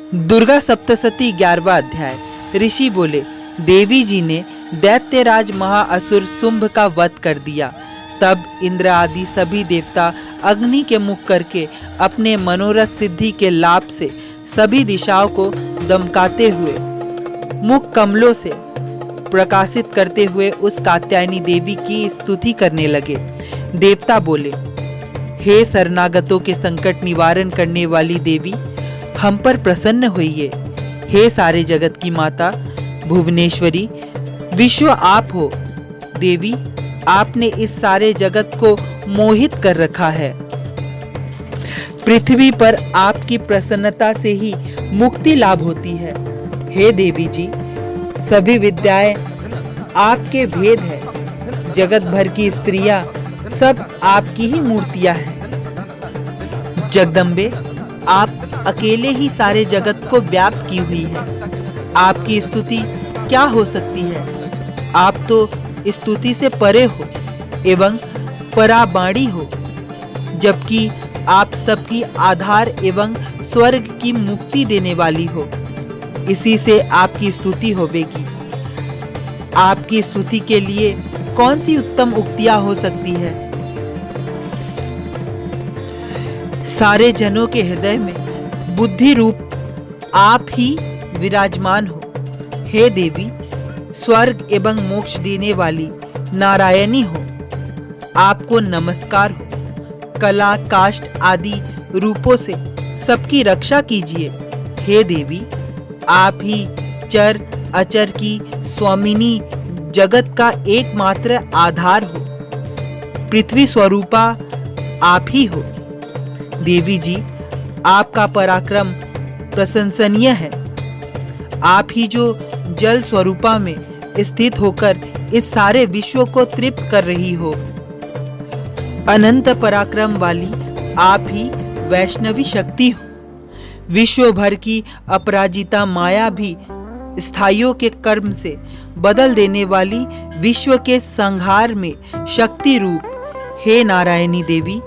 दुर्गा सप्तशती 11वां अध्याय। ऋषि बोले, देवी जी ने दैत्यराज महाअसुर शुंभ का वध कर दिया। तब इंद्र आदि सभी देवता अग्नि के मुख करके अपने मनोरथ सिद्धि के लाभ से सभी दिशाओं को दमकाते हुए मुख कमलों से प्रकाशित करते हुए उस कात्यायनी देवी की स्तुति करने लगे। देवता बोले, हे शरणागतों के संकट निवारण करने वाली देवी, हम पर प्रसन्न होइए। हे सारे जगत की माता भुवनेश्वरी, विश्व आप हो। देवी, आपने इस सारे जगत को मोहित कर रखा है। पृथ्वी पर आपकी प्रसन्नता से ही मुक्ति लाभ होती है। हे देवी जी, सभी विद्याएं आपके भेद है। जगत भर की स्त्रियां सब आपकी ही मूर्तियां हैं। जगदम्बे, आप अकेले ही सारे जगत को व्याप्त की हुई है। आपकी स्तुति क्या हो सकती है? आप तो स्तुति से परे हो एवं पराबाणी हो, जबकि आप सबकी आधार एवं स्वर्ग की मुक्ति देने वाली हो। इसी से आपकी स्तुति होवेगी। आपकी स्तुति के लिए कौन सी उत्तम उक्तियां हो सकती है? सारे जनों के हृदय में बुद्धि रूप आप ही विराजमान हो। हे देवी, स्वर्ग एवं मोक्ष देने वाली नारायणी हो, आपको नमस्कार हो। कला काष्ठ आदि रूपों से सबकी रक्षा कीजिए। हे देवी, आप ही चर अचर की स्वामिनी, जगत का एकमात्र आधार हो। पृथ्वी स्वरूपा आप ही हो। देवी जी, आपका पराक्रम प्रशंसनीय है। आप ही जो जल स्वरूपा में स्थित होकर इस सारे विश्व को तृप्त कर रही हो। अनंत पराक्रम वाली आप ही वैष्णवी शक्ति हो। विश्व भर की अपराजिता माया भी स्थाइयों के कर्म से बदल देने वाली विश्व के संहार में शक्ति रूप। हे नारायणी देवी,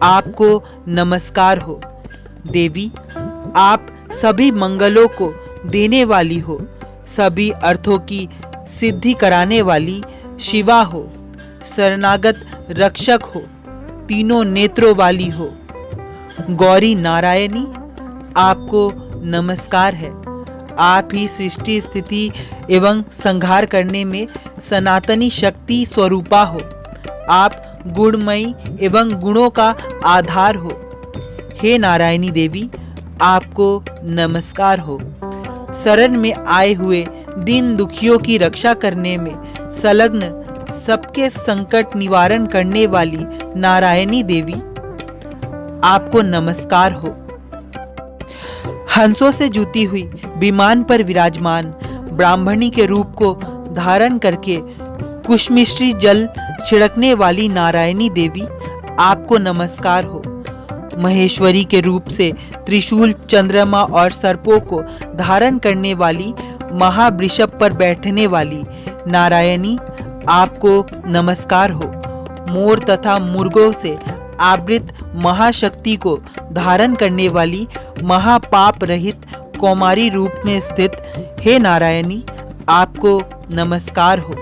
आपको नमस्कार हो। देवी, आप सभी मंगलों को देने वाली हो। सभी अर्थों की सिद्धि कराने वाली शिवा हो। शरणागत रक्षक हो। तीनों नेत्रों वाली हो। गौरी नारायणी, आपको नमस्कार है। आप ही सृष्टि स्थिति एवं संहार करने में सनातनी शक्ति स्वरूपा हो। आप गुणमयी एवं गुणों का आधार हो। हे नारायणी देवी, आपको नमस्कार हो। शरण में आए हुए दीन दुखियों की रक्षा करने में संलग्न सबके संकट निवारण करने वाली नारायणी देवी, आपको नमस्कार हो। हंसों से जुती हुई विमान पर विराजमान ब्राह्मणी के रूप को धारण करके कुशमिश्री जल छिड़कने वाली नारायणी देवी, आपको नमस्कार हो। महेश्वरी के रूप से त्रिशूल, चंद्रमा और सर्पों को धारण करने वाली महावृषभ पर बैठने वाली नारायणी, आपको नमस्कार हो। मोर तथा मुर्गों से आवृत महाशक्ति को धारण करने वाली महापाप रहित कौमारी रूप में स्थित हे नारायणी, आपको नमस्कार हो।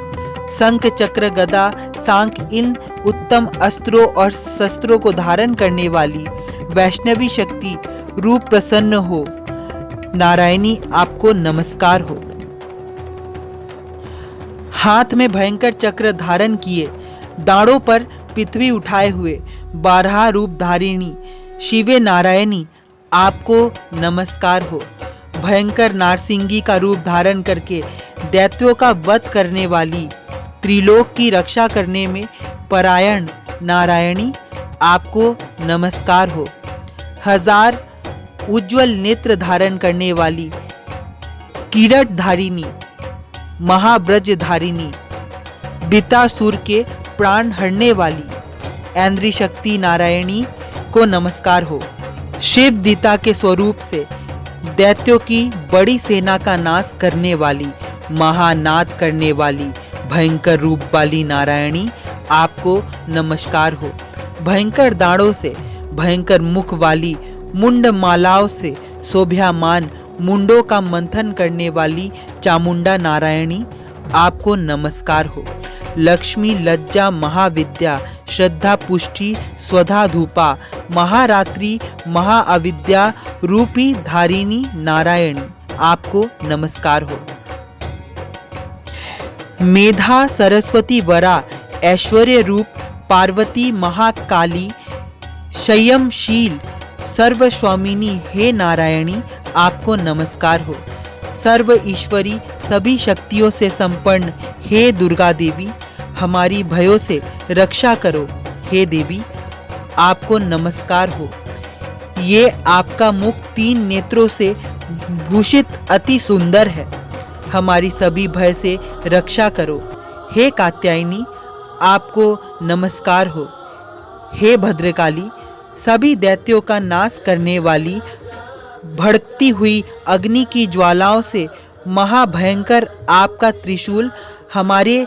शंख चक्र गदा सांख इन उत्तम अस्त्रों और शस्त्रों को धारण करने वाली वैष्णवी शक्ति रूप प्रसन्न हो नारायणी, आपको नमस्कार हो। हाथ में भयंकर चक्र धारण किए, दाढ़ों पर पृथ्वी उठाए हुए 12 रूप धारिणी शिवे नारायणी, आपको नमस्कार हो। भयंकर नारसिंगी का रूप धारण करके दैत्यों का वध करने वाली, त्रिलोक की रक्षा करने में परायण नारायणी, आपको नमस्कार हो। 1000 उज्ज्वल नेत्र धारण करने वाली किरट धारिणी, महाब्रज धारिणी, बितासुर के प्राण हरने वाली ऐन्द्री शक्ति नारायणी को नमस्कार हो। शिव दीता के स्वरूप से दैत्यों की बड़ी सेना का नाश करने वाली, महानाद करने वाली भयंकर रूप वाली नारायणी, आपको नमस्कार हो। भयंकर दाढ़ों से, भयंकर मुख वाली, मुंड मालाओं से शोभ्यमान मुंडों का मंथन करने वाली चामुंडा नारायणी, आपको नमस्कार हो। लक्ष्मी लज्जा महाविद्या श्रद्धा पुष्टि स्वधा धूपा महारात्रि महाअविद्या रूपी धारिणी नारायणी, आपको नमस्कार हो। मेधा सरस्वती वरा ऐश्वर्य रूप पार्वती महाकाली संयमशील सर्वस्वामिनी हे नारायणी, आपको नमस्कार हो। सर्व ईश्वरी सभी शक्तियों से संपन्न हे दुर्गा देवी, हमारी भयों से रक्षा करो हे देवी, आपको नमस्कार हो। ये आपका मुख 3 नेत्रों से भूषित अति सुंदर है, हमारी सभी भय से रक्षा करो हे कात्यायनी, आपको नमस्कार हो। हे भद्रकाली, सभी दैत्यों का नाश करने वाली भड़कती हुई अग्नि की ज्वालाओं से महाभयंकर आपका त्रिशूल हमारे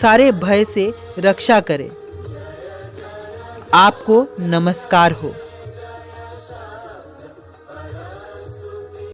सारे भय से रक्षा करे, आपको नमस्कार हो।